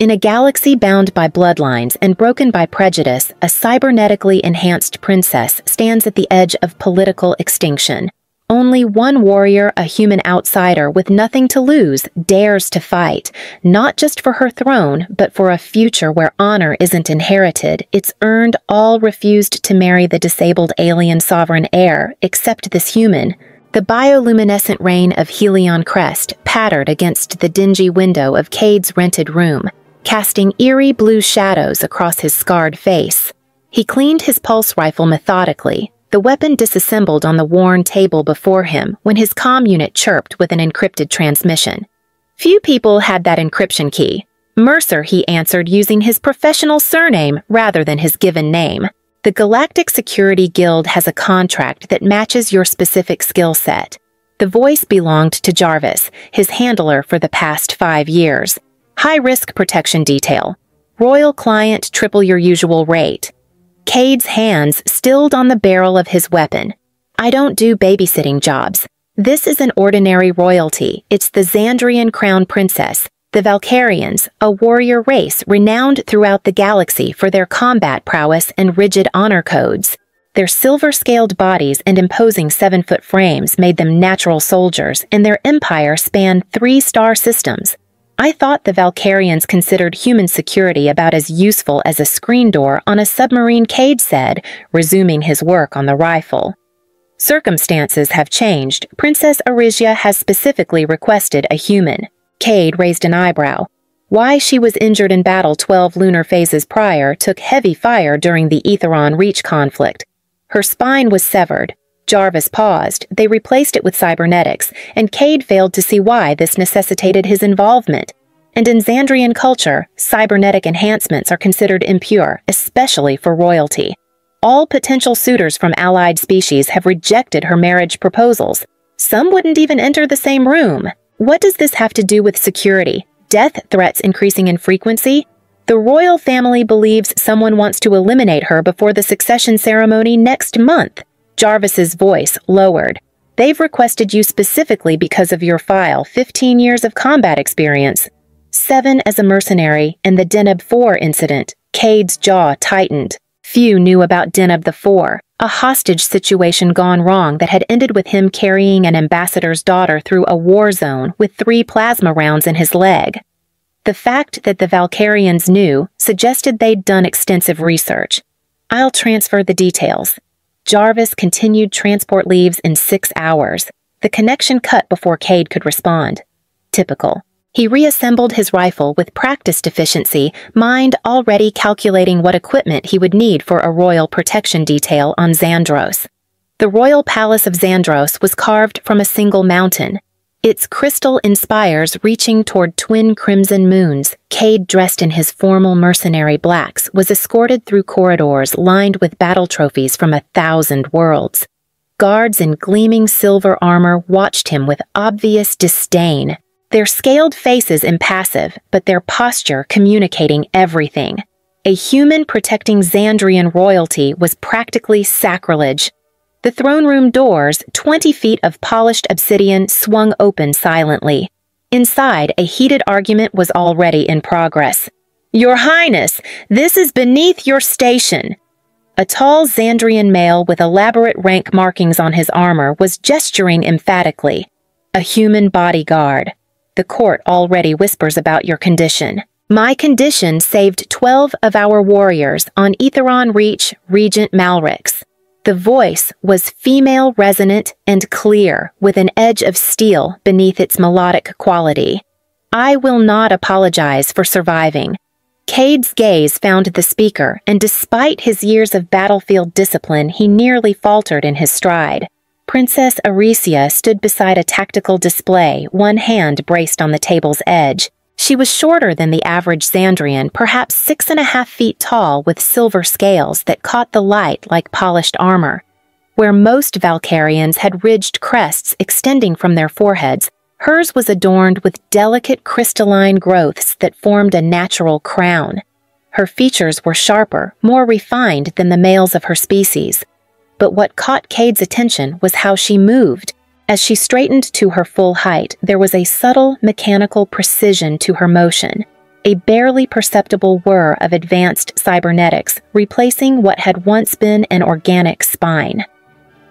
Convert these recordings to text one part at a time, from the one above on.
In a galaxy bound by bloodlines and broken by prejudice, a cybernetically enhanced princess stands at the edge of political extinction. Only one warrior, a human outsider with nothing to lose, dares to fight, not just for her throne, but for a future where honor isn't inherited, it's earned. All refused to marry the disabled alien sovereign heir, except this human. The bioluminescent rain of Helion Crest pattered against the dingy window of Cade's rented room, casting eerie blue shadows across his scarred face. He cleaned his pulse rifle methodically, the weapon disassembled on the worn table before him when his comm unit chirped with an encrypted transmission. Few people had that encryption key. Mercer, he answered using his professional surname rather than his given name. The Galactic Security Guild has a contract that matches your specific skill set. The voice belonged to Jarvis, his handler for the past 5 years. High-risk protection detail. Royal client, triple your usual rate. Cade's hands stilled on the barrel of his weapon. I don't do babysitting jobs. This is an ordinary royalty. It's the Xandrian Crown Princess, the Valkyrians, a warrior race renowned throughout the galaxy for their combat prowess and rigid honor codes. Their silver-scaled bodies and imposing 7-foot frames made them natural soldiers, and their empire spanned 3-star systems. I thought the Valkyrians considered human security about as useful as a screen door on a submarine, Cade said, resuming his work on the rifle. Circumstances have changed. Princess Arisia has specifically requested a human. Cade raised an eyebrow. Why she was injured in battle 12 lunar phases prior took heavy fire during the Aetheron Reach conflict. Her spine was severed. Jarvis paused. They replaced it with cybernetics, and Cade failed to see why this necessitated his involvement. And in Xandrian culture, cybernetic enhancements are considered impure, especially for royalty. All potential suitors from allied species have rejected her marriage proposals. Some wouldn't even enter the same room. What does this have to do with security? Death threats increasing in frequency? The royal family believes someone wants to eliminate her before the succession ceremony next month. Jarvis's voice lowered. They've requested you specifically because of your file, 15 years of combat experience. 7 as a mercenary, and the Deneb 4 incident. Cade's jaw tightened. Few knew about Deneb the 4, a hostage situation gone wrong that had ended with him carrying an ambassador's daughter through a war zone with 3 plasma rounds in his leg. The fact that the Valkyrians knew suggested they'd done extensive research. I'll transfer the details. Jarvis continued transport leaves in 6 hours. The connection cut before Cade could respond. Typical. He reassembled his rifle with practiced efficiency, mind already calculating what equipment he would need for a royal protection detail on Xandros. The royal palace of Xandros was carved from a single mountain. Its crystal in spires reaching toward twin crimson moons. Cade, dressed in his formal mercenary blacks, was escorted through corridors lined with battle trophies from 1,000 worlds. Guards in gleaming silver armor watched him with obvious disdain, their scaled faces impassive, but their posture communicating everything. A human protecting Xandrian royalty was practically sacrilege. The throne room doors, 20 feet of polished obsidian, swung open silently. Inside, a heated argument was already in progress. "Your Highness, this is beneath your station." A tall Xandrian male with elaborate rank markings on his armor was gesturing emphatically. "A human bodyguard. The court already whispers about your condition. My condition saved 12 of our warriors on Aetheron Reach, Regent Malrix." The voice was female resonant and clear, with an edge of steel beneath its melodic quality. "I will not apologize for surviving." Cade's gaze found the speaker, and despite his years of battlefield discipline, he nearly faltered in his stride. Princess Arisia stood beside a tactical display, one hand braced on the table's edge. She was shorter than the average Xandrian, perhaps 6.5 feet tall, with silver scales that caught the light like polished armor. Where most Valkyrians had ridged crests extending from their foreheads, hers was adorned with delicate crystalline growths that formed a natural crown. Her features were sharper, more refined than the males of her species. But what caught Cade's attention was how she moved. As she straightened to her full height, there was a subtle, mechanical precision to her motion. a barely perceptible whir of advanced cybernetics replacing what had once been an organic spine.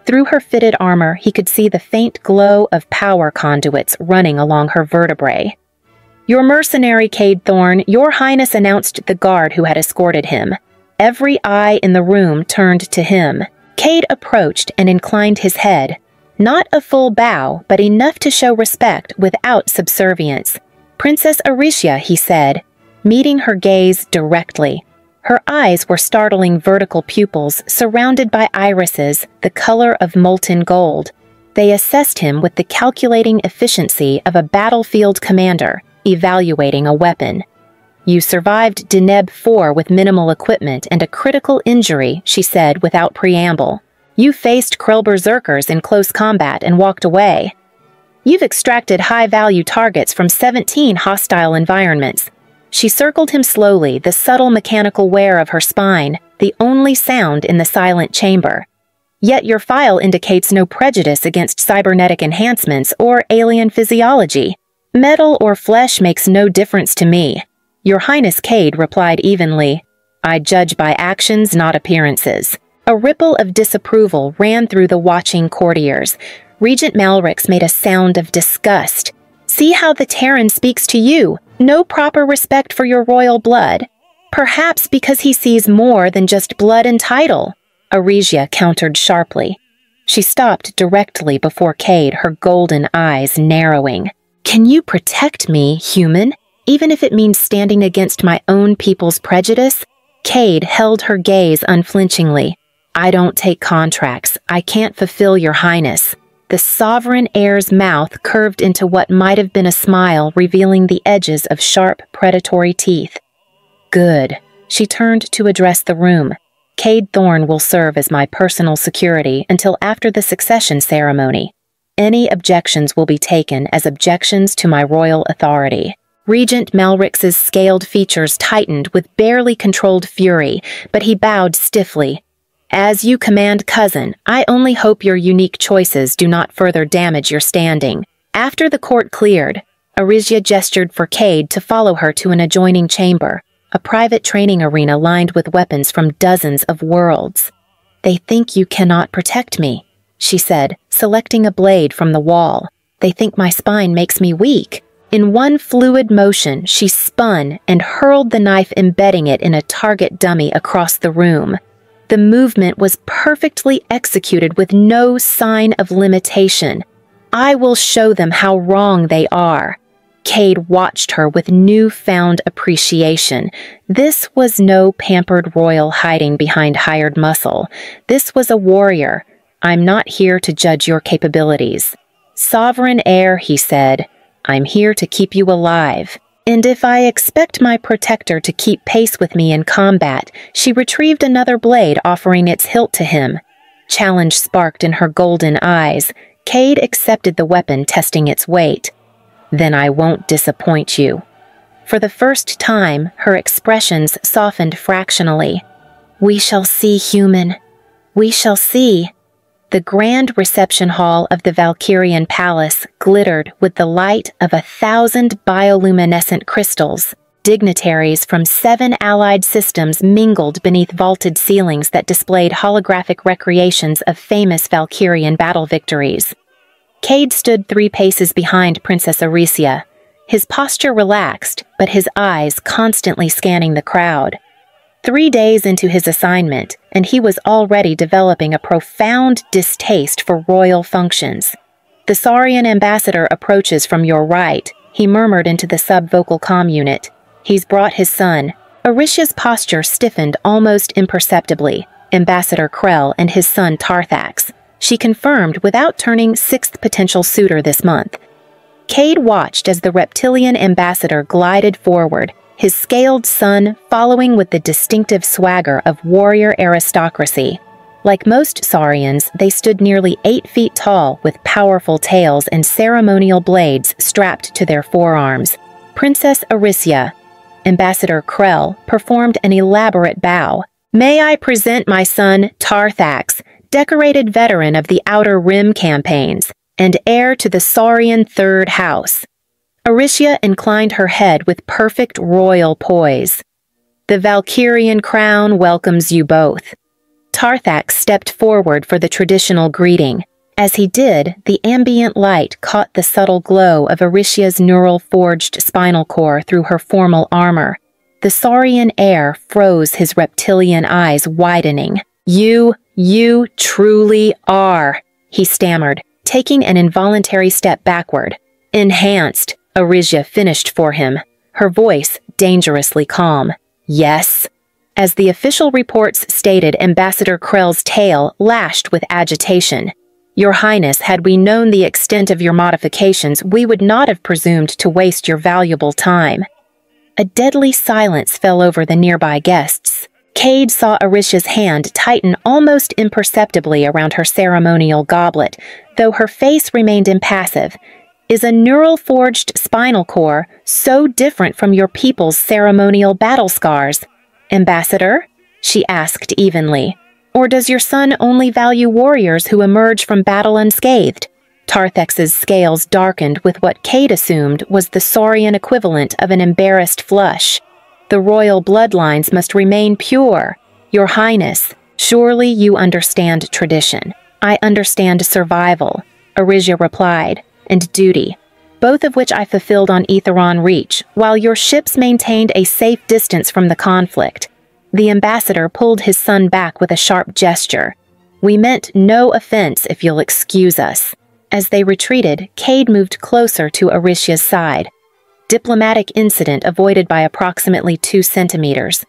Through her fitted armor, he could see the faint glow of power conduits running along her vertebrae. "Your mercenary, Cade Thorne, Your Highness," announced the guard who had escorted him. Every eye in the room turned to him. Cade approached and inclined his head. Not a full bow, but enough to show respect without subservience. "Princess Aricia," he said, meeting her gaze directly. Her eyes were startling vertical pupils surrounded by irises the color of molten gold. They assessed him with the calculating efficiency of a battlefield commander evaluating a weapon. "You survived Deneb 4 with minimal equipment and a critical injury," she said without preamble. "You faced Krell berserkers in close combat and walked away. You've extracted high-value targets from 17 hostile environments." She circled him slowly, the subtle mechanical wear of her spine, the only sound in the silent chamber. "Yet your file indicates no prejudice against cybernetic enhancements or alien physiology. Metal or flesh makes no difference to me." "Your Highness," Cade replied evenly. "I judge by actions, not appearances." A ripple of disapproval ran through the watching courtiers. Regent Malrix made a sound of disgust. "See how the Terran speaks to you. No proper respect for your royal blood. Perhaps because he sees more than just blood and title," Aricia countered sharply. She stopped directly before Cade, her golden eyes narrowing. "Can you protect me, human, even if it means standing against my own people's prejudice?" Cade held her gaze unflinchingly. "I don't take contracts. I can't fulfill your highness." The sovereign heir's mouth curved into what might have been a smile, revealing the edges of sharp, predatory teeth. "Good." She turned to address the room. "Cade Thorne will serve as my personal security until after the succession ceremony. Any objections will be taken as objections to my royal authority." Regent Malrix's scaled features tightened with barely controlled fury, but he bowed stiffly. "As you command, cousin, I only hope your unique choices do not further damage your standing." After the court cleared, Aricia gestured for Cade to follow her to an adjoining chamber, a private training arena lined with weapons from dozens of worlds. "They think you cannot protect me," she said, selecting a blade from the wall. "They think my spine makes me weak." In one fluid motion, she spun and hurled the knife, embedding it in a target dummy across the room. The movement was perfectly executed with no sign of limitation. "I will show them how wrong they are." Cade watched her with newfound appreciation. This was no pampered royal hiding behind hired muscle. This was a warrior. "I'm not here to judge your capabilities." "Sovereign heir," he said, "I'm here to keep you alive. And if I expect my protector to keep pace with me in combat," she retrieved another blade, offering its hilt to him. Challenge sparked in her golden eyes. Cade accepted the weapon, testing its weight. "Then I won't disappoint you." For the first time, her expressions softened fractionally. "We shall see, human. We shall see." The grand reception hall of the Valkyrian palace glittered with the light of 1,000 bioluminescent crystals. Dignitaries from 7 allied systems mingled beneath vaulted ceilings that displayed holographic recreations of famous Valkyrian battle victories. Cade stood 3 paces behind Princess Aricia, his posture relaxed, but his eyes constantly scanning the crowd. 3 days into his assignment, and he was already developing a profound distaste for royal functions. "The Saurian ambassador approaches from your right," he murmured into the sub-vocal comm unit. "He's brought his son." Aricia's posture stiffened almost imperceptibly. Ambassador Krell and his son Tarthax. She confirmed without turning 6th potential suitor this month. Cade watched as the reptilian ambassador glided forward, his scaled son following with the distinctive swagger of warrior aristocracy. Like most saurians, they stood nearly 8 feet tall with powerful tails and ceremonial blades strapped to their forearms. Princess Aricia, Ambassador Krell, performed an elaborate bow. "May I present my son Tarthax, decorated veteran of the Outer Rim campaigns, and heir to the Saurian Third House." Aricia inclined her head with perfect royal poise. "The Valkyrian crown welcomes you both." Tarthax stepped forward for the traditional greeting. As he did, the ambient light caught the subtle glow of Aricia's neural-forged spinal core through her formal armor. The saurian air froze his reptilian eyes widening. You truly are," he stammered, taking an involuntary step backward. "Enhanced," Aricia finished for him, her voice dangerously calm. "Yes." As the official reports stated, Ambassador Krell's tail lashed with agitation. "Your Highness, had we known the extent of your modifications, we would not have presumed to waste your valuable time." A deadly silence fell over the nearby guests. Cade saw Aricia's hand tighten almost imperceptibly around her ceremonial goblet, though her face remained impassive. "Is a neural-forged spinal core so different from your people's ceremonial battle scars, Ambassador?" she asked evenly. "Or does your son only value warriors who emerge from battle unscathed?" Tarthax's scales darkened with what Cade assumed was the saurian equivalent of an embarrassed flush. "The royal bloodlines must remain pure. Your Highness, surely you understand tradition." "I understand survival," Aricia replied, "and duty, both of which I fulfilled on Aetheron Reach, while your ships maintained a safe distance from the conflict." The ambassador pulled his son back with a sharp gesture. "We meant no offense, if you'll excuse us." As they retreated, Cade moved closer to Aricia's side. Diplomatic incident avoided by approximately 2 centimeters.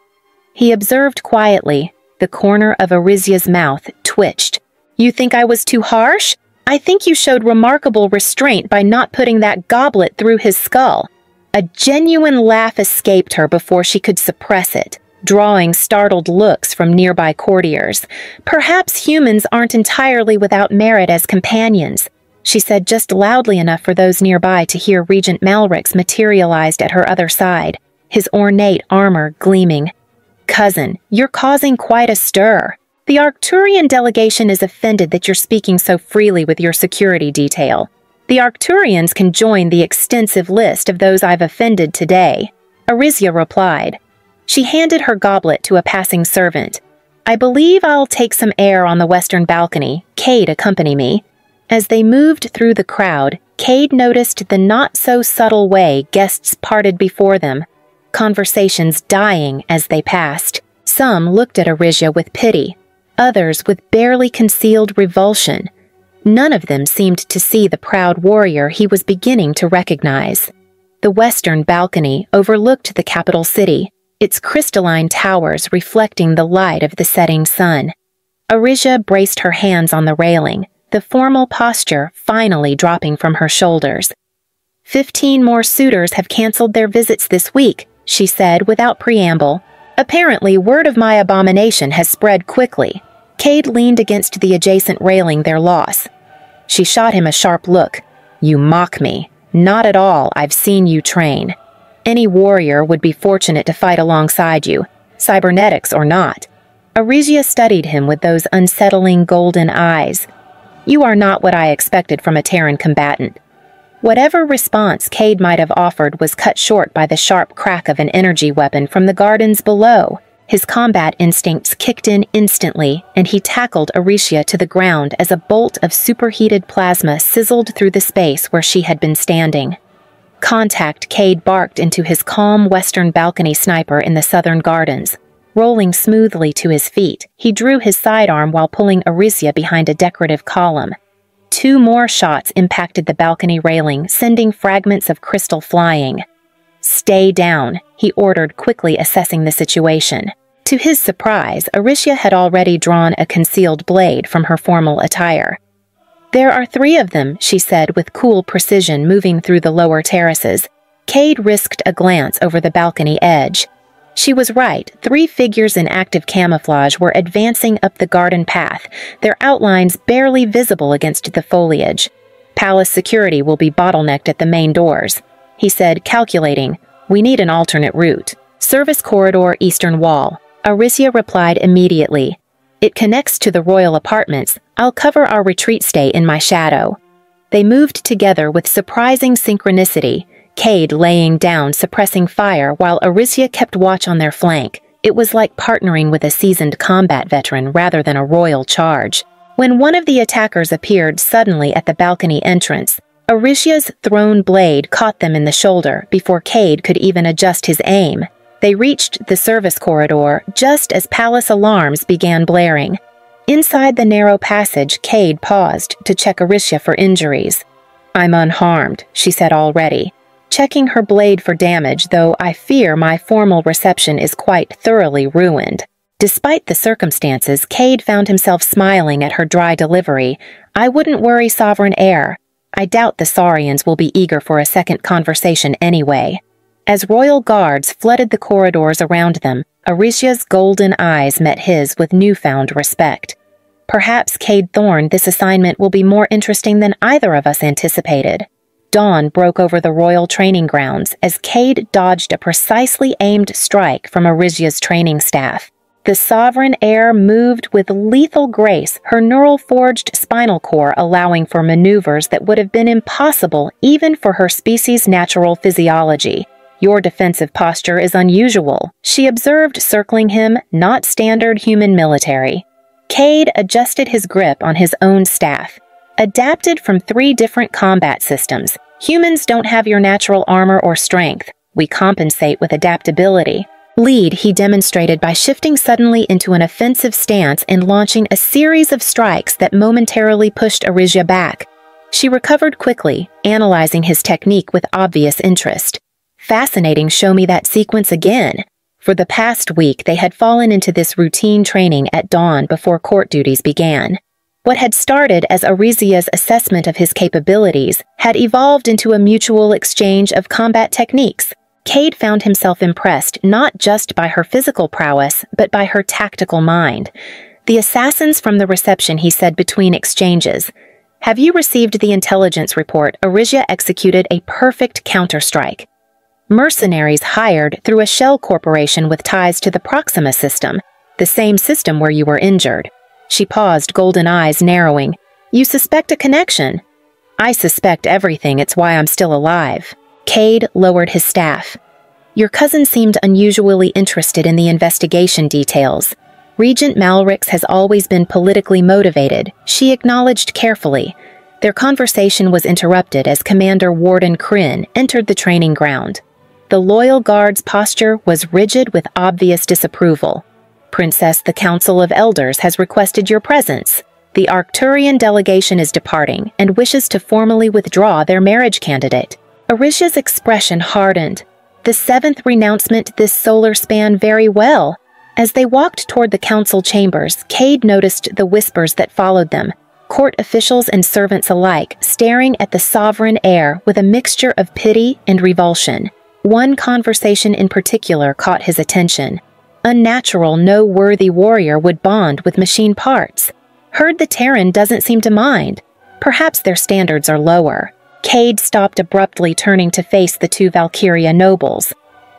He observed quietly. The corner of Aricia's mouth twitched. "You think I was too harsh? I think you showed remarkable restraint by not putting that goblet through his skull." A genuine laugh escaped her before she could suppress it, drawing startled looks from nearby courtiers. "Perhaps humans aren't entirely without merit as companions," she said just loudly enough for those nearby to hear Regent Malrix materialized at her other side, his ornate armor gleaming. "Cousin, you're causing quite a stir. The Arcturian delegation is offended that you're speaking so freely with your security detail. The Arcturians can join the extensive list of those I've offended today," Aricia replied. She handed her goblet to a passing servant. "I believe I'll take some air on the western balcony. Cade, accompany me." As they moved through the crowd, Cade noticed the not-so-subtle way guests parted before them, conversations dying as they passed. Some looked at Aricia with pity, others with barely concealed revulsion. None of them seemed to see the proud warrior he was beginning to recognize. The western balcony overlooked the capital city, its crystalline towers reflecting the light of the setting sun. Aricia braced her hands on the railing, the formal posture finally dropping from her shoulders. 15 more suitors have canceled their visits this week, she said without preamble. Apparently, word of my abomination has spread quickly. Cade leaned against the adjacent railing their loss. She shot him a sharp look. "You mock me. Not at all, I've seen you train. Any warrior would be fortunate to fight alongside you, cybernetics or not." Aricia studied him with those unsettling golden eyes. "You are not what I expected from a Terran combatant." Whatever response Cade might have offered was cut short by the sharp crack of an energy weapon from the gardens below. His combat instincts kicked in instantly, and he tackled Aricia to the ground as a bolt of superheated plasma sizzled through the space where she had been standing. "Contact," Cade barked into his calm western balcony sniper in the southern gardens. Rolling smoothly to his feet, he drew his sidearm while pulling Aricia behind a decorative column. 2 more shots impacted the balcony railing, sending fragments of crystal flying. "Stay down," he ordered, quickly assessing the situation. To his surprise, Aricia had already drawn a concealed blade from her formal attire. "There are 3 of them," she said with cool precision, moving through the lower terraces. Cade risked a glance over the balcony edge. She was right. 3 figures in active camouflage were advancing up the garden path, their outlines barely visible against the foliage. "Palace security will be bottlenecked at the main doors," he said, calculating. "We need an alternate route." "Service corridor, eastern wall," Aricia replied immediately. "It connects to the royal apartments. I'll cover our retreat stay in my shadow." They moved together with surprising synchronicity. Cade laying down, suppressing fire, while Arisia kept watch on their flank. It was like partnering with a seasoned combat veteran rather than a royal charge. When one of the attackers appeared suddenly at the balcony entrance, Arisia's thrown blade caught them in the shoulder before Cade could even adjust his aim. They reached the service corridor just as palace alarms began blaring. Inside the narrow passage, Cade paused to check Arisia for injuries. "I'm unharmed," she said already, checking her blade for damage, though I fear my formal reception is quite thoroughly ruined. Despite the circumstances, Cade found himself smiling at her dry delivery. "I wouldn't worry, Sovereign Heir. I doubt the Saurians will be eager for a second conversation anyway." As royal guards flooded the corridors around them, Arisia's golden eyes met his with newfound respect. Perhaps, Cade Thorne, this assignment will be more interesting than either of us anticipated. Dawn broke over the royal training grounds as Cade dodged a precisely aimed strike from Arisia's training staff. The Sovereign Heir moved with lethal grace, her neural-forged spinal core allowing for maneuvers that would have been impossible even for her species' natural physiology. "Your defensive posture is unusual," she observed, circling him, "not standard human military." Cade adjusted his grip on his own staff. Adapted from 3 different combat systems, humans don't have your natural armor or strength. We compensate with adaptability. Lead he demonstrated by shifting suddenly into an offensive stance and launching a series of strikes that momentarily pushed Arisia back. She recovered quickly, analyzing his technique with obvious interest. "Fascinating, show me that sequence again." For the past week, they had fallen into this routine training at dawn before court duties began. What had started as Arisia's assessment of his capabilities had evolved into a mutual exchange of combat techniques. Cade found himself impressed not just by her physical prowess, but by her tactical mind. The assassins from the reception, he said between exchanges, "Have you received the intelligence report? Arisia executed a perfect counterstrike. Mercenaries hired through a shell corporation with ties to the Proxima system, the same system where you were injured." She paused, golden eyes narrowing. "You suspect a connection?" "I suspect everything, it's why I'm still alive." Cade lowered his staff. "Your cousin seemed unusually interested in the investigation details. Regent Malrix has always been politically motivated," she acknowledged carefully. Their conversation was interrupted as Commander Warden Kryn entered the training ground. The loyal guard's posture was rigid with obvious disapproval. "Princess, the Council of Elders has requested your presence. The Arcturian delegation is departing and wishes to formally withdraw their marriage candidate." Arisia's expression hardened. The 7th renouncement this solar span very well. As they walked toward the council chambers, Cade noticed the whispers that followed them, court officials and servants alike staring at the Sovereign Heir with a mixture of pity and revulsion. One conversation in particular caught his attention. Unnatural, no worthy warrior would bond with machine parts. Heard the Terran doesn't seem to mind. Perhaps their standards are lower. Cade stopped abruptly, turning to face the 2 Valkyria nobles.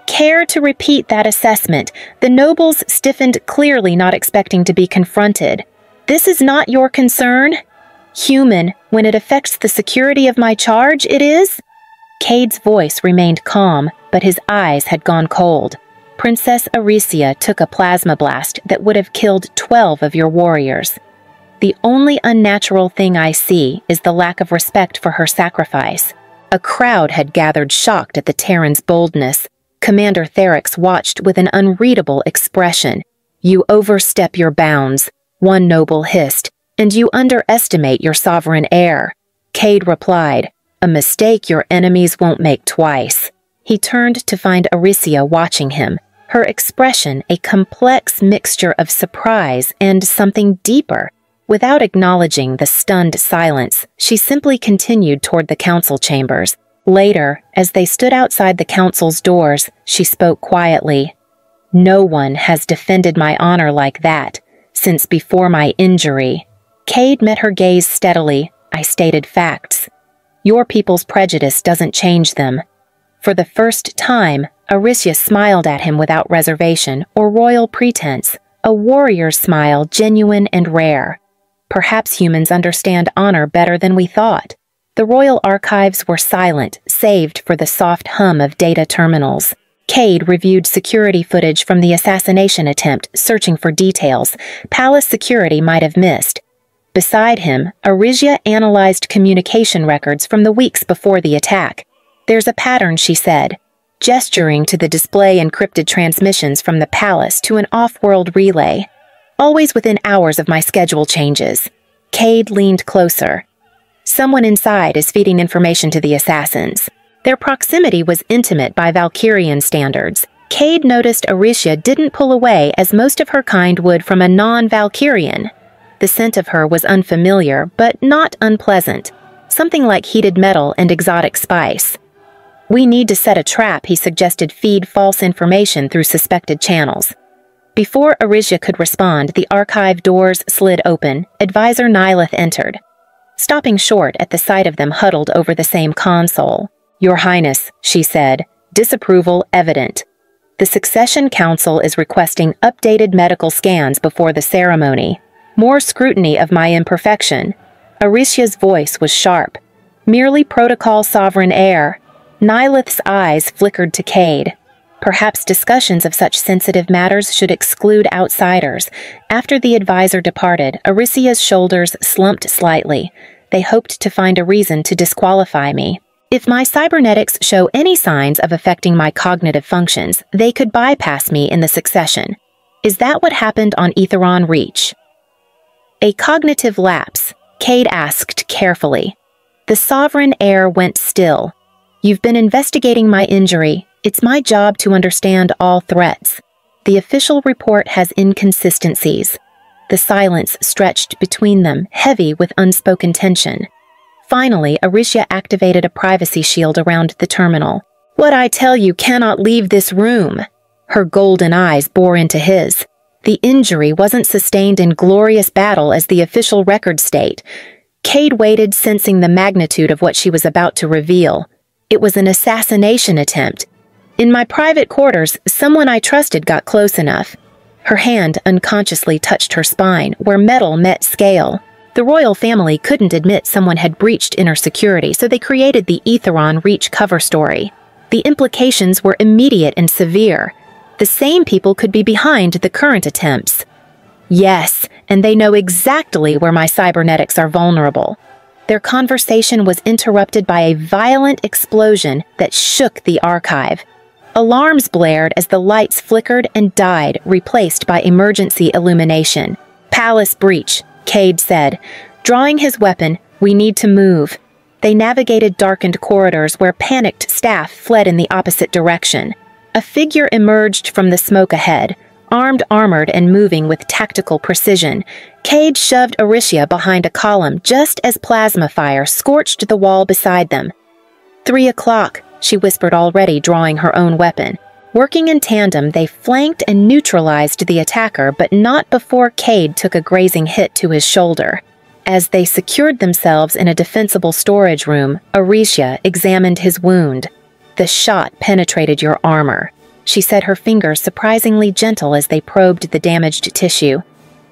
"Care to repeat that assessment?" The nobles stiffened, clearly not expecting to be confronted. "This is not your concern?" "Human, when it affects the security of my charge, it is?" Cade's voice remained calm, but his eyes had gone cold. "Princess Arisia took a plasma blast that would have killed 12 of your warriors. The only unnatural thing I see is the lack of respect for her sacrifice." A crowd had gathered, shocked at the Terran's boldness. Commander Therix watched with an unreadable expression. "You overstep your bounds," one noble hissed, "and you underestimate your Sovereign Heir." Cade replied, "A mistake your enemies won't make twice." He turned to find Arisia watching him, her expression a complex mixture of surprise and something deeper. Without acknowledging the stunned silence, she simply continued toward the council chambers. Later, as they stood outside the council's doors, she spoke quietly. "No one has defended my honor like that since before my injury." Cade met her gaze steadily. "I stated facts. Your people's prejudice doesn't change them." For the first time, Arisia smiled at him without reservation or royal pretense, a warrior's smile, genuine and rare. "Perhaps humans understand honor better than we thought." The royal archives were silent, saved for the soft hum of data terminals. Cade reviewed security footage from the assassination attempt, searching for details palace security might have missed. Beside him, Arisia analyzed communication records from the weeks before the attack. "There's a pattern," she said, gesturing to the display encrypted transmissions from the palace to an off-world relay. "Always within hours of my schedule changes." Cade leaned closer. "Someone inside is feeding information to the assassins." Their proximity was intimate by Valkyrian standards. Cade noticed Arisia didn't pull away as most of her kind would from a non-Valkyrian. The scent of her was unfamiliar, but not unpleasant, something like heated metal and exotic spice. "We need to set a trap," he suggested, "feed false information through suspected channels." Before Arisia could respond, the archive doors slid open. Advisor Nyleth entered, stopping short at the sight of them huddled over the same console. "Your Highness," she said, disapproval evident. "The Succession Council is requesting updated medical scans before the ceremony. More scrutiny of my imperfection." Arisia's voice was sharp. "Merely protocol, sovereign heir." Nyleth's eyes flickered to Cade. Perhaps discussions of such sensitive matters should exclude outsiders. After the advisor departed, Arisia's shoulders slumped slightly. They hoped to find a reason to disqualify me. If my cybernetics show any signs of affecting my cognitive functions, they could bypass me in the succession. Is that what happened on Aetheron Reach? A cognitive lapse, Cade asked carefully. The sovereign heir went still. "You've been investigating my injury. It's my job to understand all threats. The official report has inconsistencies." The silence stretched between them, heavy with unspoken tension. Finally, Arisia activated a privacy shield around the terminal. "What I tell you cannot leave this room." Her golden eyes bore into his. The injury wasn't sustained in glorious battle as the official records state. Cade waited, sensing the magnitude of what she was about to reveal. It was an assassination attempt. "In my private quarters, someone I trusted got close enough." Her hand unconsciously touched her spine, where metal met scale. The royal family couldn't admit someone had breached inner security, so they created the Aetheron Reach cover story. The implications were immediate and severe. The same people could be behind the current attempts. Yes, and they know exactly where my cybernetics are vulnerable. Their conversation was interrupted by a violent explosion that shook the archive. Alarms blared as the lights flickered and died, replaced by emergency illumination. "Palace breach," Cade said. Drawing his weapon, "We need to move." They navigated darkened corridors where panicked staff fled in the opposite direction. A figure emerged from the smoke ahead, armed, armored, and moving with tactical precision. Cade shoved Arisia behind a column just as plasma fire scorched the wall beside them. 3 o'clock, she whispered, already drawing her own weapon. Working in tandem, they flanked and neutralized the attacker, but not before Cade took a grazing hit to his shoulder. As they secured themselves in a defensible storage room, Arisia examined his wound. "The shot penetrated your armor," she said, her fingers surprisingly gentle as they probed the damaged tissue.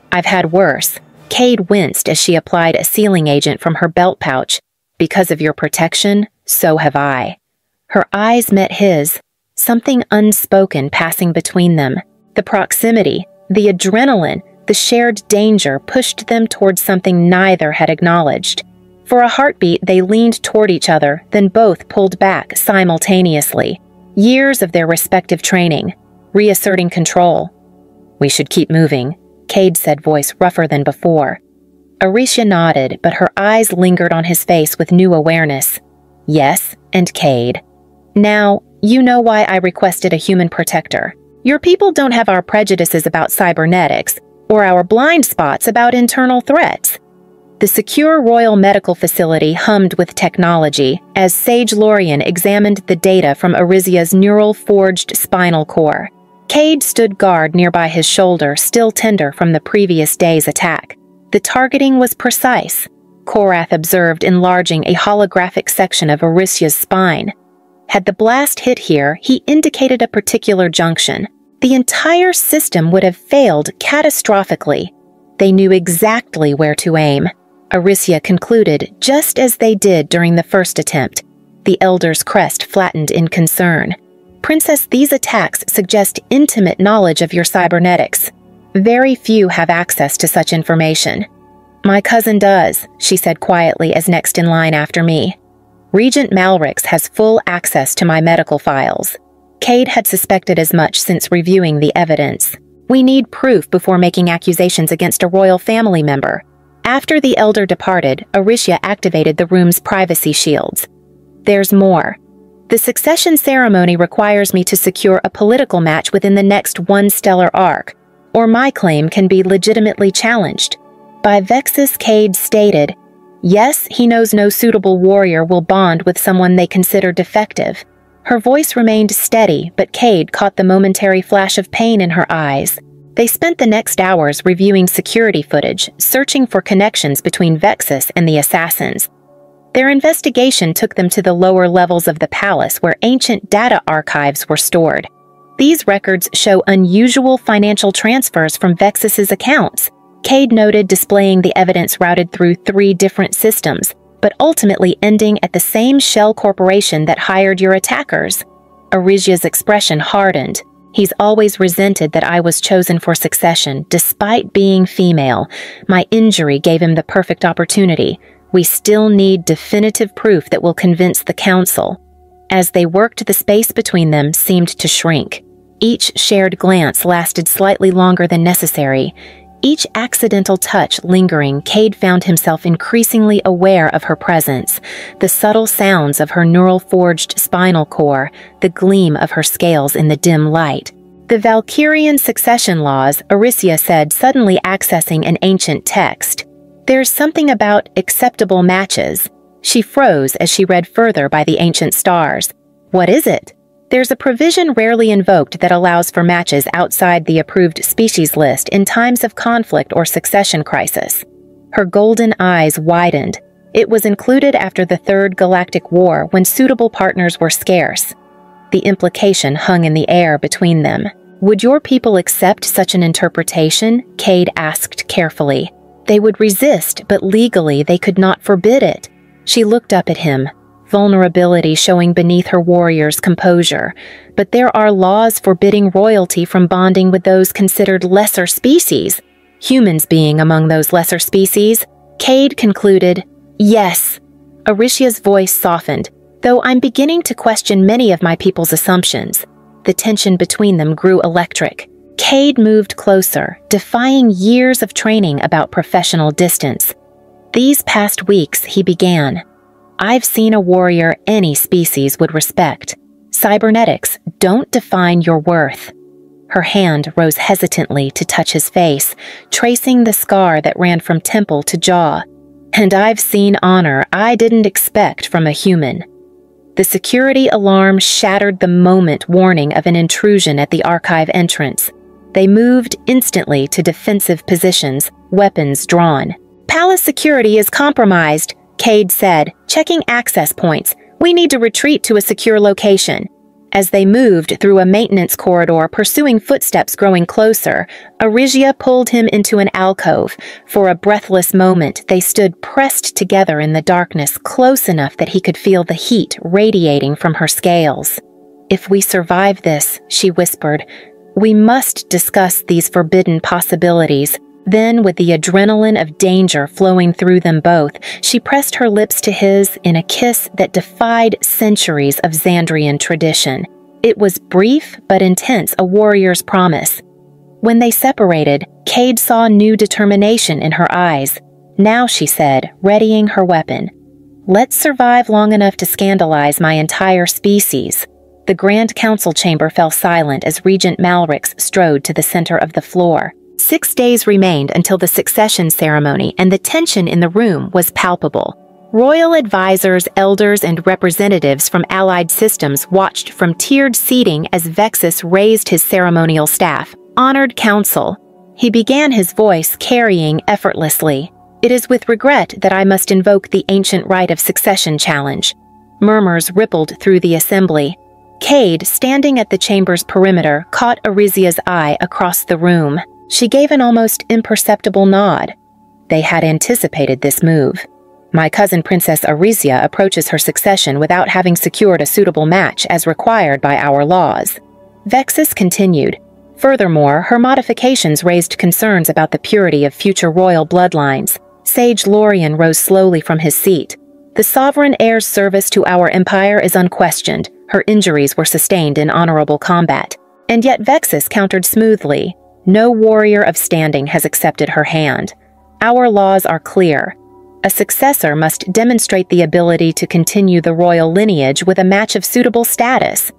"I've had worse." Cade winced as she applied a sealing agent from her belt pouch. "Because of your protection, so have I." Her eyes met his, something unspoken passing between them. The proximity, the adrenaline, the shared danger pushed them towards something neither had acknowledged. For a heartbeat, they leaned toward each other, then both pulled back simultaneously. Years of their respective training, reasserting control. "We should keep moving," Cade said, voice rougher than before. Arisia nodded, but her eyes lingered on his face with new awareness. "Yes, and Cade. Now, you know why I requested a human protector. Your people don't have our prejudices about cybernetics, or our blind spots about internal threats." The secure royal medical facility hummed with technology as Sage Lorien examined the data from Arisia's neural-forged spinal core. Cade stood guard nearby his shoulder, still tender from the previous day's attack. The targeting was precise. Korath observed, enlarging a holographic section of Arisia's spine. Had the blast hit here, he indicated a particular junction. The entire system would have failed catastrophically. They knew exactly where to aim. Arisia concluded, just as they did during the first attempt. The elder's crest flattened in concern. "Princess, these attacks suggest intimate knowledge of your cybernetics. Very few have access to such information." "My cousin does," she said quietly as next in line after me. "Regent Malrix has full access to my medical files." Cade had suspected as much since reviewing the evidence. "We need proof before making accusations against a royal family member." After the elder departed, Aricia activated the room's privacy shields. "There's more. The succession ceremony requires me to secure a political match within the next one stellar arc, or my claim can be legitimately challenged. By Vexus," Cade stated. "Yes, he knows no suitable warrior will bond with someone they consider defective." Her voice remained steady, but Cade caught the momentary flash of pain in her eyes. They spent the next hours reviewing security footage, searching for connections between Vexus and the assassins. Their investigation took them to the lower levels of the palace where ancient data archives were stored. These records show unusual financial transfers from Vexus's accounts. Cade noted, displaying the evidence routed through 3 different systems, but ultimately ending at the same shell corporation that hired your attackers. Aricia's expression hardened. "He's always resented that I was chosen for succession, despite being female. My injury gave him the perfect opportunity. We still need definitive proof that will convince the council." As they worked, the space between them seemed to shrink. Each shared glance lasted slightly longer than necessary. Each accidental touch lingering, Cade found himself increasingly aware of her presence, the subtle sounds of her neural-forged spinal core, the gleam of her scales in the dim light. "The Valkyrian succession laws," Aricia said, suddenly accessing an ancient text. "There's something about acceptable matches." She froze as she read further by the ancient stars. "What is it?" "There's a provision rarely invoked that allows for matches outside the approved species list in times of conflict or succession crisis." Her golden eyes widened. It was included after the Third Galactic War when suitable partners were scarce. The implication hung in the air between them. "Would your people accept such an interpretation?" Cade asked carefully. "They would resist, but legally they could not forbid it." She looked up at him, vulnerability showing beneath her warrior's composure. "But there are laws forbidding royalty from bonding with those considered lesser species, humans being among those lesser species." Cade concluded, "Yes." Aricia's voice softened, "Though I'm beginning to question many of my people's assumptions." The tension between them grew electric. Cade moved closer, defying years of training about professional distance. "These past weeks," he began, "I've seen a warrior any species would respect. Cybernetics don't define your worth." Her hand rose hesitantly to touch his face, tracing the scar that ran from temple to jaw. "And I've seen honor I didn't expect from a human." The security alarm shattered the moment warning of an intrusion at the archive entrance. They moved instantly to defensive positions, weapons drawn. "Palace security is compromised," Cade said, checking access points. "We need to retreat to a secure location." As they moved through a maintenance corridor, pursuing footsteps growing closer, Aricia pulled him into an alcove. For a breathless moment, they stood pressed together in the darkness, close enough that he could feel the heat radiating from her scales. "If we survive this," she whispered, "we must discuss these forbidden possibilities." Then, with the adrenaline of danger flowing through them both, she pressed her lips to his in a kiss that defied centuries of Xandrian tradition. It was brief but intense, a warrior's promise. When they separated, Cade saw new determination in her eyes. "Now," she said, readying her weapon, "let's survive long enough to scandalize my entire species." The Grand Council chamber fell silent as Regent Malrix strode to the center of the floor. 6 days remained until the succession ceremony, and the tension in the room was palpable. Royal advisors, elders, and representatives from allied systems watched from tiered seating as Vexus raised his ceremonial staff. "Honored Council," he began, his voice carrying effortlessly. "It is with regret that I must invoke the ancient right of succession challenge." Murmurs rippled through the assembly. Cade, standing at the chamber's perimeter, caught Aricia's eye across the room. She gave an almost imperceptible nod. They had anticipated this move. My cousin Princess Arisia approaches her succession without having secured a suitable match as required by our laws. Vexus continued. Furthermore, her modifications raised concerns about the purity of future royal bloodlines. Sage Lorien rose slowly from his seat. The sovereign heir's service to our empire is unquestioned. Her injuries were sustained in honorable combat. And yet Vexus countered smoothly. No warrior of standing has accepted her hand. Our laws are clear. A successor must demonstrate the ability to continue the royal lineage with a match of suitable status.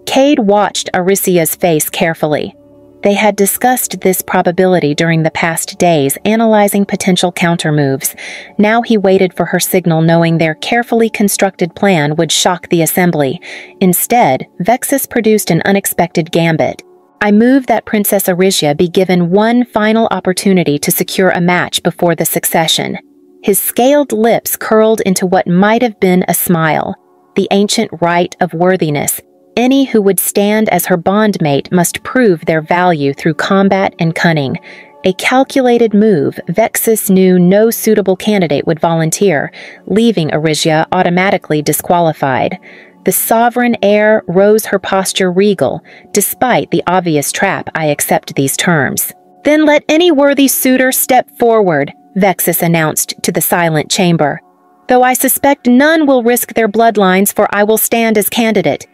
Cade watched Arisia's face carefully. They had discussed this probability during the past days, analyzing potential countermoves. Now he waited for her signal, knowing their carefully constructed plan would shock the assembly. Instead, Vexus produced an unexpected gambit. I move that Princess Arisia be given one final opportunity to secure a match before the succession. His scaled lips curled into what might have been a smile. The ancient right of worthiness. Any who would stand as her bondmate must prove their value through combat and cunning. A calculated move, Vexus knew no suitable candidate would volunteer, leaving Arisia automatically disqualified. The sovereign heir rose her posture regal. Despite the obvious trap, I accept these terms. Then let any worthy suitor step forward, Vexus announced to the silent chamber. Though I suspect none will risk their bloodlines, for I will stand as candidate.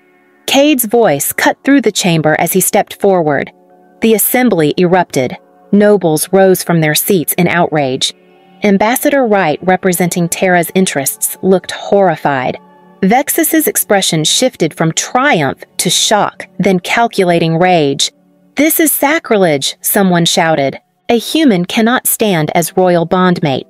Cade's voice cut through the chamber as he stepped forward. The assembly erupted. Nobles rose from their seats in outrage. Ambassador Wright, representing Terra's interests, looked horrified. Vexus's expression shifted from triumph to shock, then calculating rage. "This is sacrilege," someone shouted. "A human cannot stand as royal bondmate.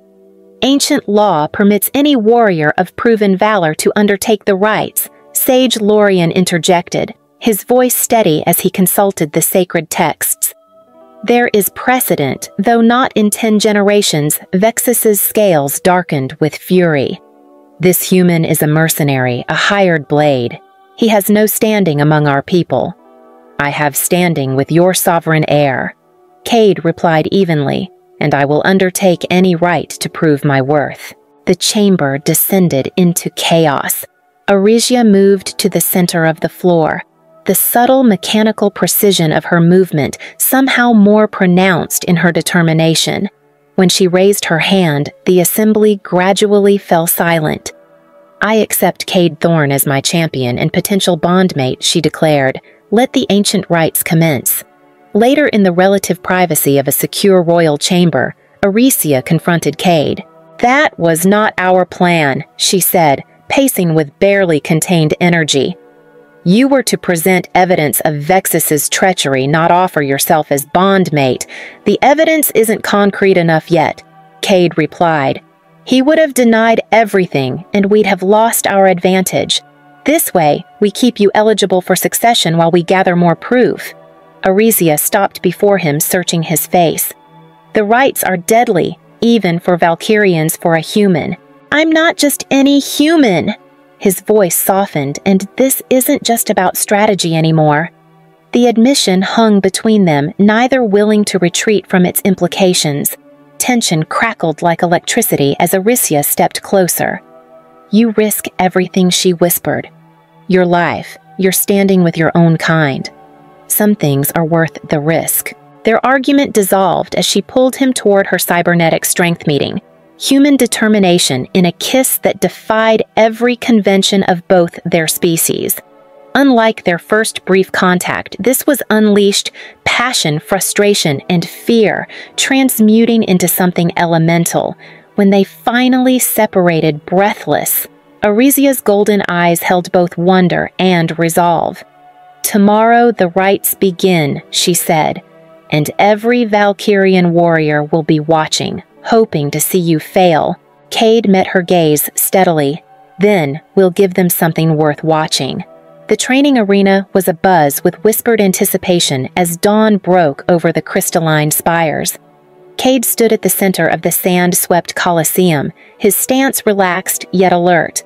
Ancient law permits any warrior of proven valor to undertake the rites." Sage Lorien interjected, his voice steady as he consulted the sacred texts. "There is precedent, though not in 10 generations." Vexus's scales darkened with fury. "This human is a mercenary, a hired blade. He has no standing among our people." "I have standing with your sovereign heir," Cade replied evenly, "and I will undertake any right to prove my worth." The chamber descended into chaos. Arisia moved to the center of the floor. The subtle mechanical precision of her movement somehow more pronounced in her determination. When she raised her hand, the assembly gradually fell silent. "I accept Cade Thorne as my champion and potential bondmate," she declared. "Let the ancient rites commence." Later, in the relative privacy of a secure royal chamber, Arisia confronted Cade. "That was not our plan," she said, pacing with barely contained energy. "You were to present evidence of Vexus's treachery, not offer yourself as bondmate. The evidence isn't concrete enough yet," Cade replied. "He would have denied everything, and we'd have lost our advantage. This way, we keep you eligible for succession while we gather more proof." Arisia stopped before him, searching his face. "The rites are deadly, even for Valkyrians for a human." "I'm not just any human." His voice softened, and this isn't just about strategy anymore. The admission hung between them, neither willing to retreat from its implications. Tension crackled like electricity as Arisia stepped closer. "You risk everything," she whispered. "Your life, your standing with your own kind. Some things are worth the risk." Their argument dissolved as she pulled him toward her cybernetic strength meeting. Human determination in a kiss that defied every convention of both their species. Unlike their first brief contact, this was unleashed passion, frustration, and fear, transmuting into something elemental. When they finally separated, breathless, Arisia's golden eyes held both wonder and resolve. "Tomorrow the rites begin," she said, "and every Valkyrian warrior will be watching, hoping to see you fail." Cade met her gaze steadily. "Then we'll give them something worth watching." The training arena was abuzz with whispered anticipation as dawn broke over the crystalline spires. Cade stood at the center of the sand-swept Colosseum, his stance relaxed yet alert.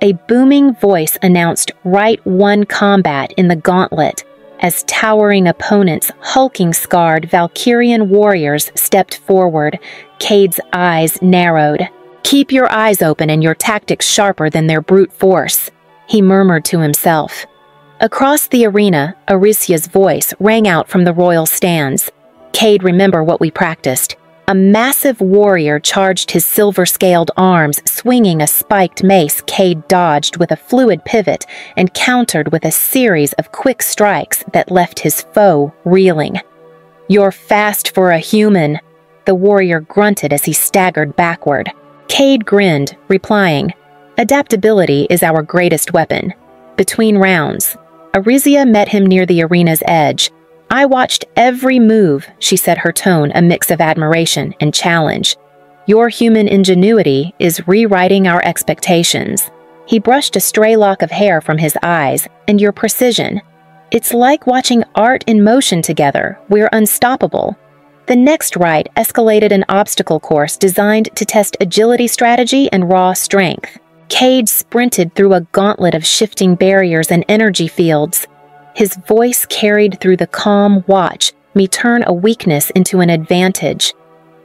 A booming voice announced Right 1 combat in the gauntlet, as towering opponents, hulking-scarred Valkyrian warriors, stepped forward. Cade's eyes narrowed. Keep your eyes open and your tactics sharper than their brute force, he murmured to himself. Across the arena, Aricia's voice rang out from the royal stands. Cade, remember what we practiced. A massive warrior charged his silver-scaled arms, swinging a spiked mace. Cade dodged with a fluid pivot and countered with a series of quick strikes that left his foe reeling. You're fast for a human, the warrior grunted as he staggered backward. Cade grinned, replying, adaptability is our greatest weapon. Between rounds, Aricia met him near the arena's edge. I watched every move, she said, her tone a mix of admiration and challenge. Your human ingenuity is rewriting our expectations. He brushed a stray lock of hair from his eyes, and your precision. It's like watching art in motion together. We're unstoppable. The next rite escalated an obstacle course designed to test agility strategy and raw strength. Cade sprinted through a gauntlet of shifting barriers and energy fields. His voice carried through the calm watch me turn a weakness into an advantage.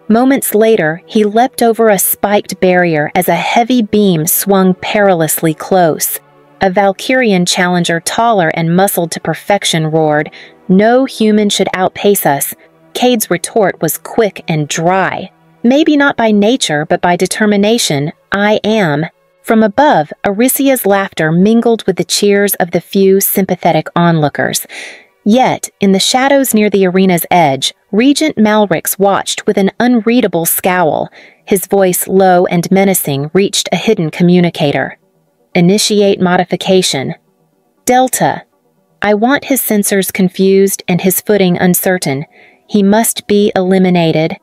Moments later, he leapt over a spiked barrier as a heavy beam swung perilously close. A Valkyrian challenger taller and muscled to perfection roared, "No human should outpace us." Cade's retort was quick and dry. Maybe not by nature, but by determination. I am. From above, Aricia's laughter mingled with the cheers of the few sympathetic onlookers. Yet, in the shadows near the arena's edge, Regent Malrix watched with an unreadable scowl. His voice, low and menacing, reached a hidden communicator. Initiate modification. Delta. I want his sensors confused and his footing uncertain. He must be eliminated.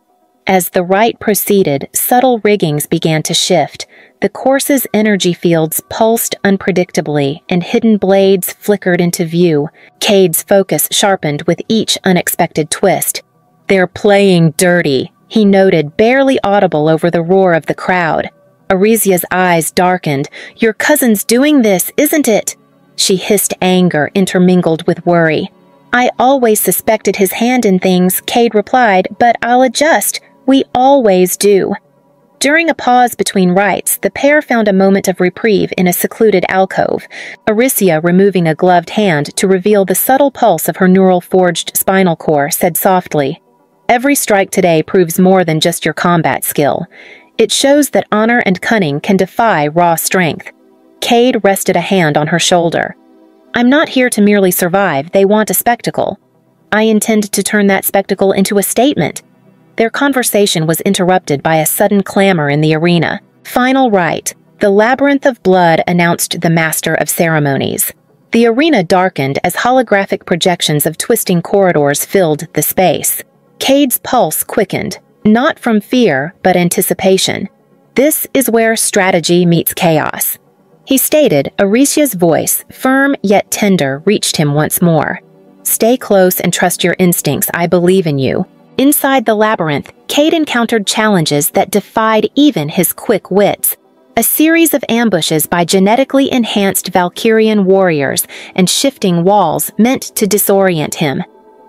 As the rite proceeded, subtle riggings began to shift. The course's energy fields pulsed unpredictably, and hidden blades flickered into view. Cade's focus sharpened with each unexpected twist. They're playing dirty, he noted, barely audible over the roar of the crowd. Aricia's eyes darkened. Your cousin's doing this, isn't it? She hissed, anger intermingled with worry. I always suspected his hand in things, Cade replied, but I'll adjust. We always do. During a pause between rites, the pair found a moment of reprieve in a secluded alcove, Aricia, removing a gloved hand to reveal the subtle pulse of her neural-forged spinal core, said softly, Every strike today proves more than just your combat skill. It shows that honor and cunning can defy raw strength. Cade rested a hand on her shoulder. I'm not here to merely survive, they want a spectacle. I intend to turn that spectacle into a statement. Their conversation was interrupted by a sudden clamor in the arena. Final rite. The labyrinth of blood announced the master of ceremonies. The arena darkened as holographic projections of twisting corridors filled the space. Cade's pulse quickened, not from fear, but anticipation. This is where strategy meets chaos. He stated, Aricia's voice, firm yet tender, reached him once more. Stay close and trust your instincts. I believe in you. Inside the labyrinth, Cade encountered challenges that defied even his quick wits. A series of ambushes by genetically enhanced Valkyrian warriors and shifting walls meant to disorient him.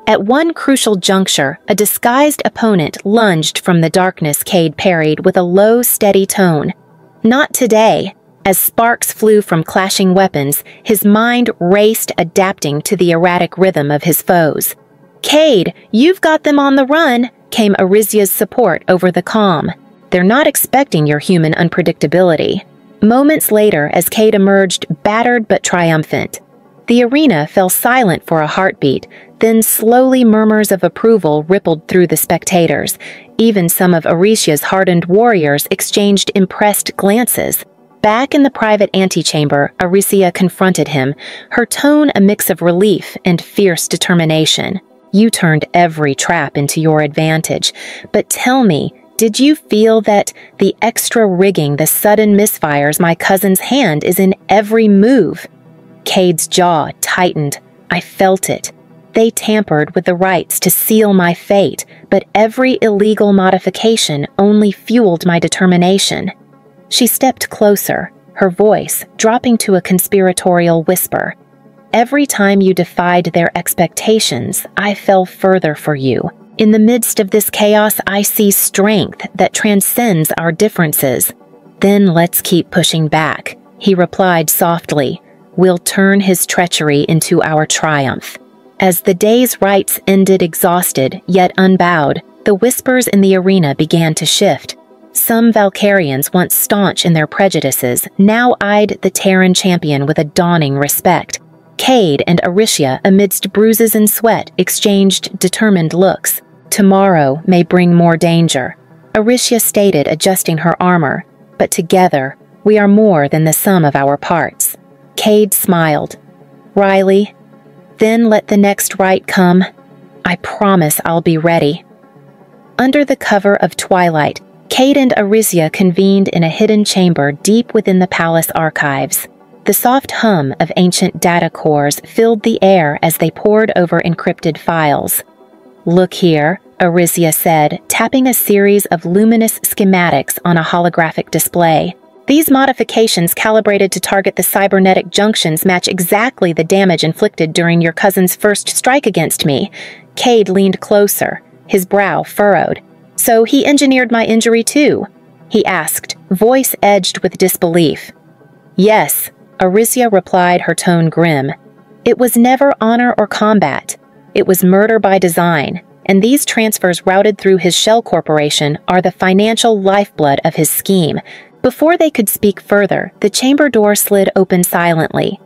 At one crucial juncture, a disguised opponent lunged from the darkness. Cade parried with a low, steady tone. Not today. As sparks flew from clashing weapons, his mind raced, adapting to the erratic rhythm of his foes. Cade, you've got them on the run, came Aricia's support over the comm. They're not expecting your human unpredictability. Moments later, as Cade emerged, battered but triumphant, the arena fell silent for a heartbeat, then slowly murmurs of approval rippled through the spectators. Even some of Aricia's hardened warriors exchanged impressed glances. Back in the private antechamber, Aricia confronted him, her tone a mix of relief and fierce determination. You turned every trap into your advantage. But tell me, did you feel that the extra rigging, the sudden misfires, my cousin's hand is in every move? Cade's jaw tightened. I felt it. They tampered with the rites to seal my fate, but every illegal modification only fueled my determination. She stepped closer, her voice dropping to a conspiratorial whisper. Every time you defied their expectations, I fell further for you. In the midst of this chaos, I see strength that transcends our differences. "Then let's keep pushing back," he replied softly. "We'll turn his treachery into our triumph." As the day's rites ended exhausted, yet unbowed, the whispers in the arena began to shift. Some Valkyrians, once staunch in their prejudices, now eyed the Terran champion with a dawning respect. Cade and Aricia, amidst bruises and sweat, exchanged determined looks. "Tomorrow may bring more danger," Aricia stated, adjusting her armor. "But together, we are more than the sum of our parts." Cade smiled. "Riley, then let the next rite come. I promise I'll be ready." Under the cover of twilight, Cade and Aricia convened in a hidden chamber deep within the palace archives. The soft hum of ancient data cores filled the air as they pored over encrypted files. "Look here," Aricia said, tapping a series of luminous schematics on a holographic display. "These modifications calibrated to target the cybernetic junctions match exactly the damage inflicted during your cousin's first strike against me." Cade leaned closer, his brow furrowed. "So he engineered my injury too?" he asked, voice edged with disbelief. "Yes," Aricia replied, her tone grim. "It was never honor or combat. It was murder by design, and these transfers routed through his shell corporation are the financial lifeblood of his scheme." Before they could speak further, the chamber door slid open silently.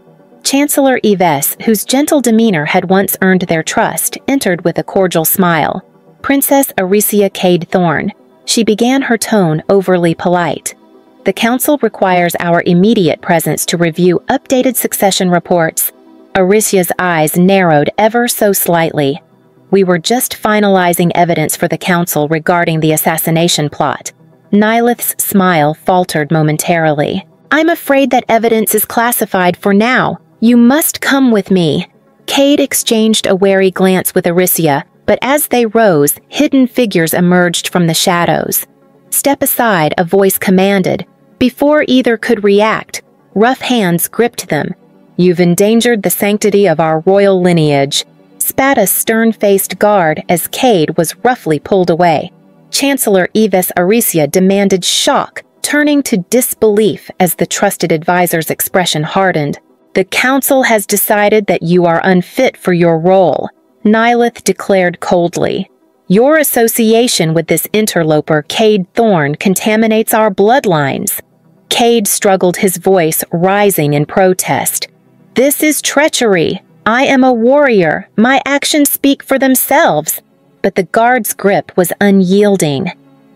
Chancellor Yves, whose gentle demeanor had once earned their trust, entered with a cordial smile. "Princess Aricia Cade Thorne." She began, her tone overly polite. "The Council requires our immediate presence to review updated succession reports." Aricia's eyes narrowed ever so slightly. "We were just finalizing evidence for the Council regarding the assassination plot." Nylith's smile faltered momentarily. "I'm afraid that evidence is classified for now. You must come with me." Cade exchanged a wary glance with Aricia, but as they rose, hidden figures emerged from the shadows. "Step aside," a voice commanded. Before either could react, rough hands gripped them. "You've endangered the sanctity of our royal lineage," spat a stern-faced guard as Cade was roughly pulled away. Chancellor Yves Aricia demanded shock, turning to disbelief as the trusted advisor's expression hardened. "The Council has decided that you are unfit for your role," Nylith declared coldly. "Your association with this interloper, Cade Thorne, contaminates our bloodlines." Cade struggled, his voice rising in protest. "This is treachery. I am a warrior. My actions speak for themselves." But the guard's grip was unyielding.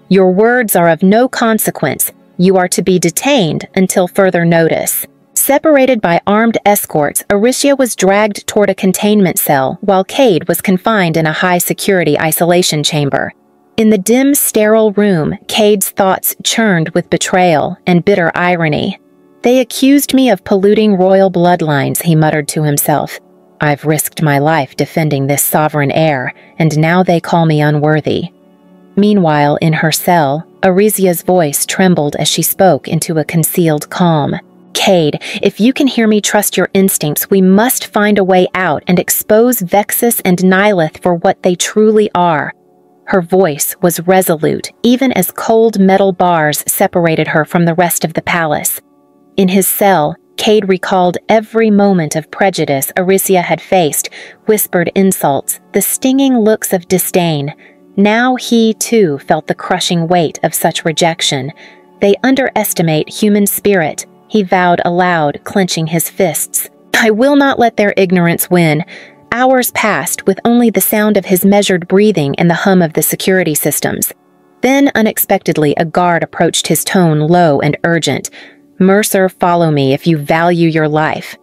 "Your words are of no consequence. You are to be detained until further notice." Separated by armed escorts, Aricia was dragged toward a containment cell, while Cade was confined in a high-security isolation chamber. In the dim, sterile room, Cade's thoughts churned with betrayal and bitter irony. "They accused me of polluting royal bloodlines," he muttered to himself. "I've risked my life defending this sovereign heir, and now they call me unworthy." Meanwhile, in her cell, Aricia's voice trembled as she spoke into a concealed calm. "Cade, if you can hear me, trust your instincts. We must find a way out and expose Vexus and Nylith for what they truly are." Her voice was resolute, even as cold metal bars separated her from the rest of the palace. In his cell, Cade recalled every moment of prejudice Aricia had faced, whispered insults, the stinging looks of disdain. Now he, too, felt the crushing weight of such rejection. "They underestimate human spirit," he vowed aloud, clenching his fists. "I will not let their ignorance win." Hours passed with only the sound of his measured breathing and the hum of the security systems. Then, unexpectedly, a guard approached, his tone low and urgent. "Mercer, follow me if you value your life."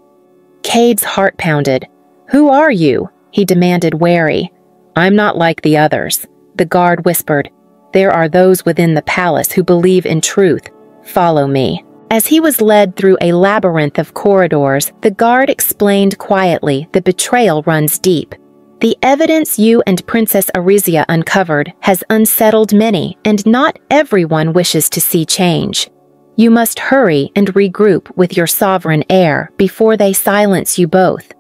Cade's heart pounded. "Who are you?" he demanded, wary. "I'm not like the others," the guard whispered. "There are those within the palace who believe in truth. Follow me." As he was led through a labyrinth of corridors, the guard explained quietly, "The betrayal runs deep. The evidence you and Princess Aricia uncovered has unsettled many, and not everyone wishes to see change. You must hurry and regroup with your sovereign heir before they silence you both."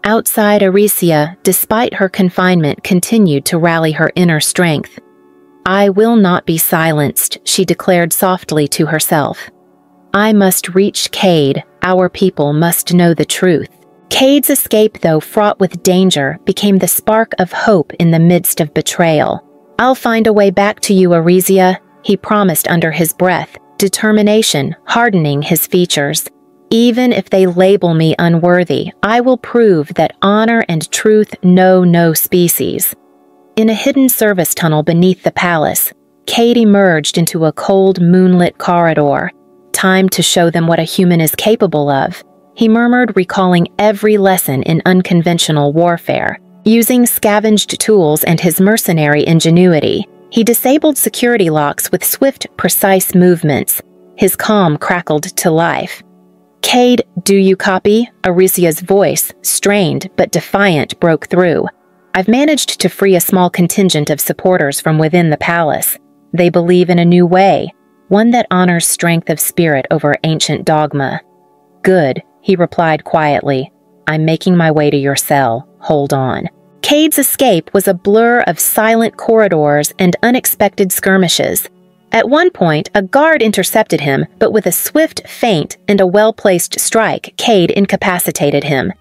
Outside, Aricia, despite her confinement, continued to rally her inner strength. "I will not be silenced," she declared softly to herself. "I must reach Cade. Our people must know the truth." Cade's escape, though fraught with danger, became the spark of hope in the midst of betrayal. "I'll find a way back to you, Arisia," he promised under his breath, determination hardening his features. "Even if they label me unworthy, I will prove that honor and truth know no species." In a hidden service tunnel beneath the palace, Cade emerged into a cold, moonlit corridor. "Time to show them what a human is capable of," he murmured, recalling every lesson in unconventional warfare. Using scavenged tools and his mercenary ingenuity, he disabled security locks with swift, precise movements. His calm crackled to life. "Cade, do you copy?" Arisia's voice, strained but defiant, broke through. "I've managed to free a small contingent of supporters from within the palace. They believe in a new way, one that honors strength of spirit over ancient dogma." "Good," he replied quietly. "I'm making my way to your cell. Hold on." Cade's escape was a blur of silent corridors and unexpected skirmishes. At one point, a guard intercepted him, but with a swift feint and a well-placed strike, Cade incapacitated him.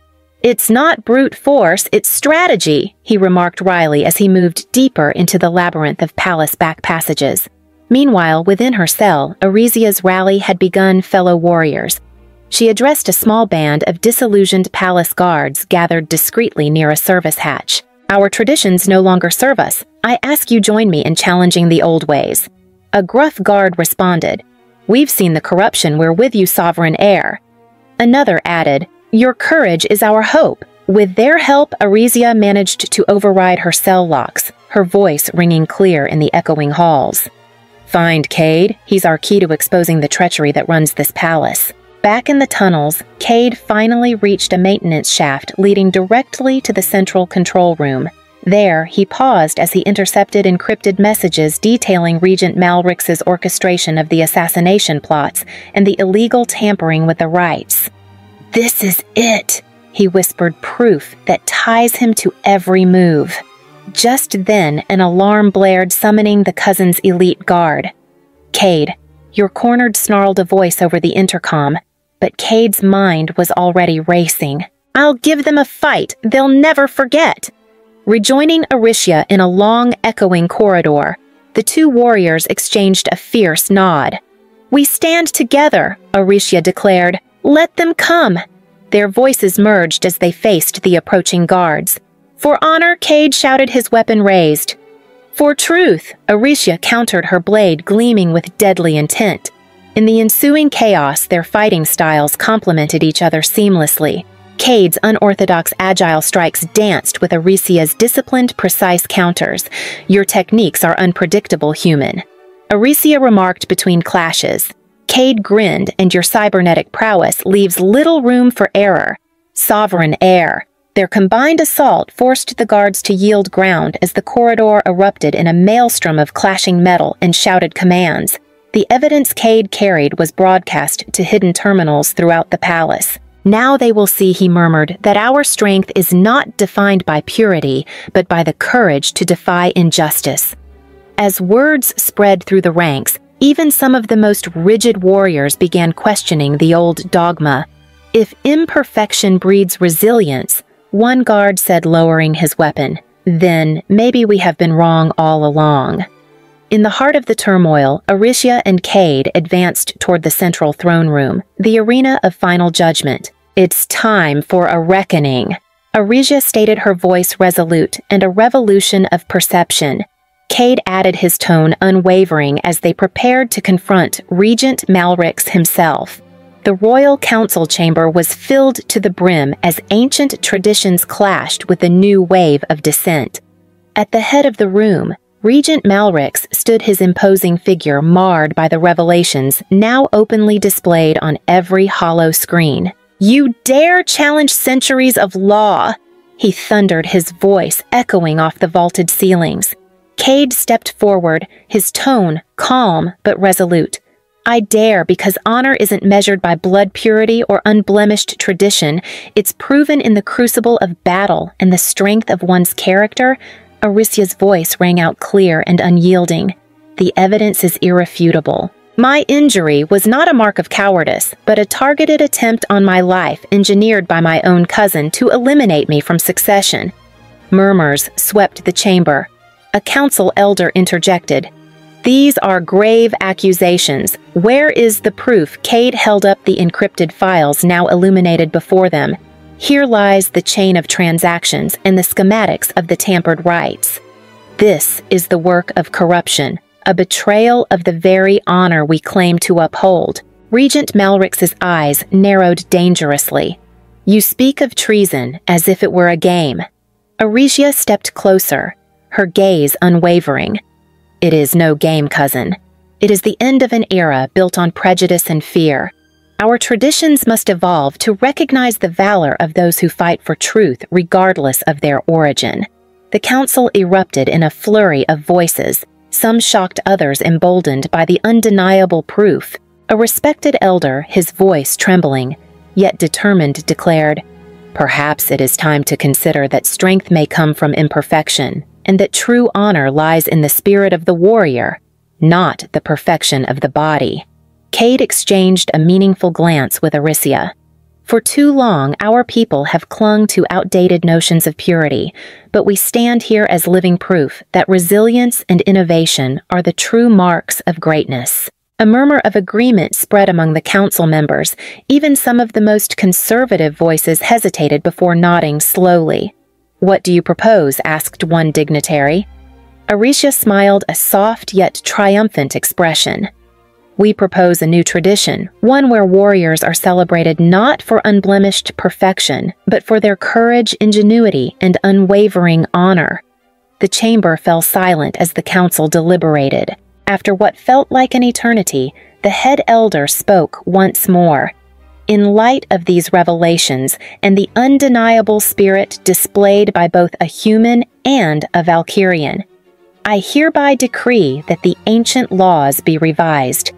"It's not brute force, it's strategy," he remarked wryly as he moved deeper into the labyrinth of palace back passages. Meanwhile, within her cell, Arisia's rally had begun, fellow warriors. She addressed a small band of disillusioned palace guards gathered discreetly near a service hatch. "Our traditions no longer serve us. I ask you join me in challenging the old ways." A gruff guard responded, "We've seen the corruption, we're with you, sovereign heir." Another added, "Your courage is our hope." With their help, Arisia managed to override her cell locks, her voice ringing clear in the echoing halls. "Find Cade. He's our key to exposing the treachery that runs this palace." Back in the tunnels, Cade finally reached a maintenance shaft leading directly to the central control room. There, he paused as he intercepted encrypted messages detailing Regent Malrix's orchestration of the assassination plots and the illegal tampering with the rites. "This is it," he whispered, proof that ties him to every move. Just then, an alarm blared, summoning the cousin's elite guard. "Cade, you're cornered," snarled a voice over the intercom, but Cade's mind was already racing. "I'll give them a fight they'll never forget." Rejoining Arisia in a long, echoing corridor, the two warriors exchanged a fierce nod. "We stand together," Arisia declared. "Let them come." Their voices merged as they faced the approaching guards. "For honor," Cade shouted, his weapon raised. "For truth," Arisia countered, her blade gleaming with deadly intent. In the ensuing chaos, their fighting styles complemented each other seamlessly. Cade's unorthodox agile strikes danced with Arisia's disciplined, precise counters. "Your techniques are unpredictable, human," Arisia remarked between clashes. Cade grinned, "And your cybernetic prowess leaves little room for error." Sovereign heir. Their combined assault forced the guards to yield ground as the corridor erupted in a maelstrom of clashing metal and shouted commands. The evidence Cade carried was broadcast to hidden terminals throughout the palace. "Now they will see," he murmured, "that our strength is not defined by purity, but by the courage to defy injustice." As words spread through the ranks, even some of the most rigid warriors began questioning the old dogma. "If imperfection breeds resilience," one guard said, lowering his weapon, "then maybe we have been wrong all along." In the heart of the turmoil, Arisia and Cade advanced toward the central throne room, the arena of final judgment. "It's time for a reckoning," Arisia stated, her voice resolute, "and a revolution of perception." Cade added, his tone unwavering, as they prepared to confront Regent Malrix himself. The royal council chamber was filled to the brim as ancient traditions clashed with a new wave of dissent. At the head of the room, Regent Malrix stood, his imposing figure marred by the revelations now openly displayed on every hollow screen. "You dare challenge centuries of law!" he thundered, his voice echoing off the vaulted ceilings. Cade stepped forward, his tone calm but resolute. "I dare because honor isn't measured by blood purity or unblemished tradition. It's proven in the crucible of battle, and the strength of one's character Aricia's voice rang out clear and unyielding. "The evidence is irrefutable. My injury was not a mark of cowardice, but a targeted attempt on my life engineered by my own cousin to eliminate me from succession." Murmurs swept the chamber. A council elder interjected. "These are grave accusations. Where is the proof?" Cade held up the encrypted files now illuminated before them. "Here lies the chain of transactions and the schematics of the tampered rights. This is the work of corruption, a betrayal of the very honor we claim to uphold." Regent Malrix's eyes narrowed dangerously. "You speak of treason as if it were a game." Aricia stepped closer, her gaze unwavering. "It is no game, cousin. It is the end of an era built on prejudice and fear. Our traditions must evolve to recognize the valor of those who fight for truth regardless of their origin." The council erupted in a flurry of voices, some shocked, others emboldened by the undeniable proof. A respected elder, his voice trembling, yet determined, declared, "Perhaps it is time to consider that strength may come from imperfection, and that true honor lies in the spirit of the warrior, not the perfection of the body." Cade exchanged a meaningful glance with Aricia. "For too long, our people have clung to outdated notions of purity, but we stand here as living proof that resilience and innovation are the true marks of greatness." A murmur of agreement spread among the council members. Even some of the most conservative voices hesitated before nodding slowly. "What do you propose?" asked one dignitary. Aricia smiled a soft yet triumphant expression. "We propose a new tradition, one where warriors are celebrated not for unblemished perfection, but for their courage, ingenuity, and unwavering honor." The chamber fell silent as the council deliberated. After what felt like an eternity, the head elder spoke once more. "In light of these revelations and the undeniable spirit displayed by both a human and a Valkyrian, I hereby decree that the ancient laws be revised.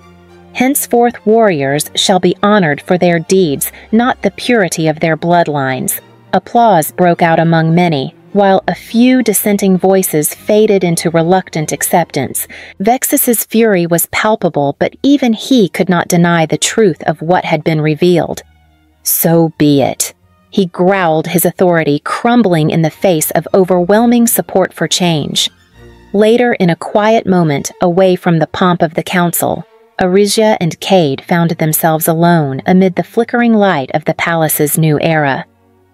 Henceforth warriors shall be honored for their deeds, not the purity of their bloodlines." Applause broke out among many, while a few dissenting voices faded into reluctant acceptance. Vexus's fury was palpable, but even he could not deny the truth of what had been revealed. "So be it." He growled, his authority crumbling in the face of overwhelming support for change. Later, in a quiet moment away from the pomp of the council, Aricia and Cade found themselves alone amid the flickering light of the palace's new era.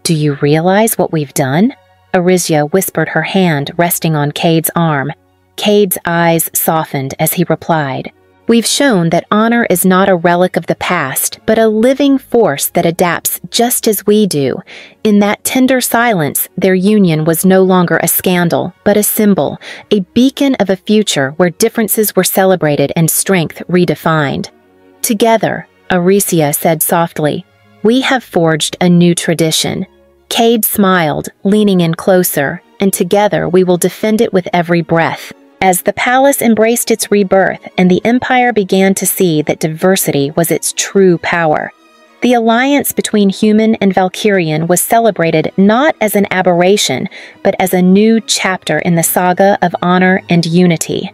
"Do you realize what we've done?" Aricia whispered, her hand resting on Cade's arm. Cade's eyes softened as he replied, "We've shown that honor is not a relic of the past, but a living force that adapts just as we do. In that tender silence, their union was no longer a scandal, but a symbol, a beacon of a future where differences were celebrated and strength redefined." "Together," Aricia said softly, "we have forged a new tradition." Cade smiled, leaning in closer, "And together we will defend it with every breath." As the palace embraced its rebirth and the empire began to see that diversity was its true power, the alliance between human and Valkyrian was celebrated not as an aberration, but as a new chapter in the saga of honor and unity.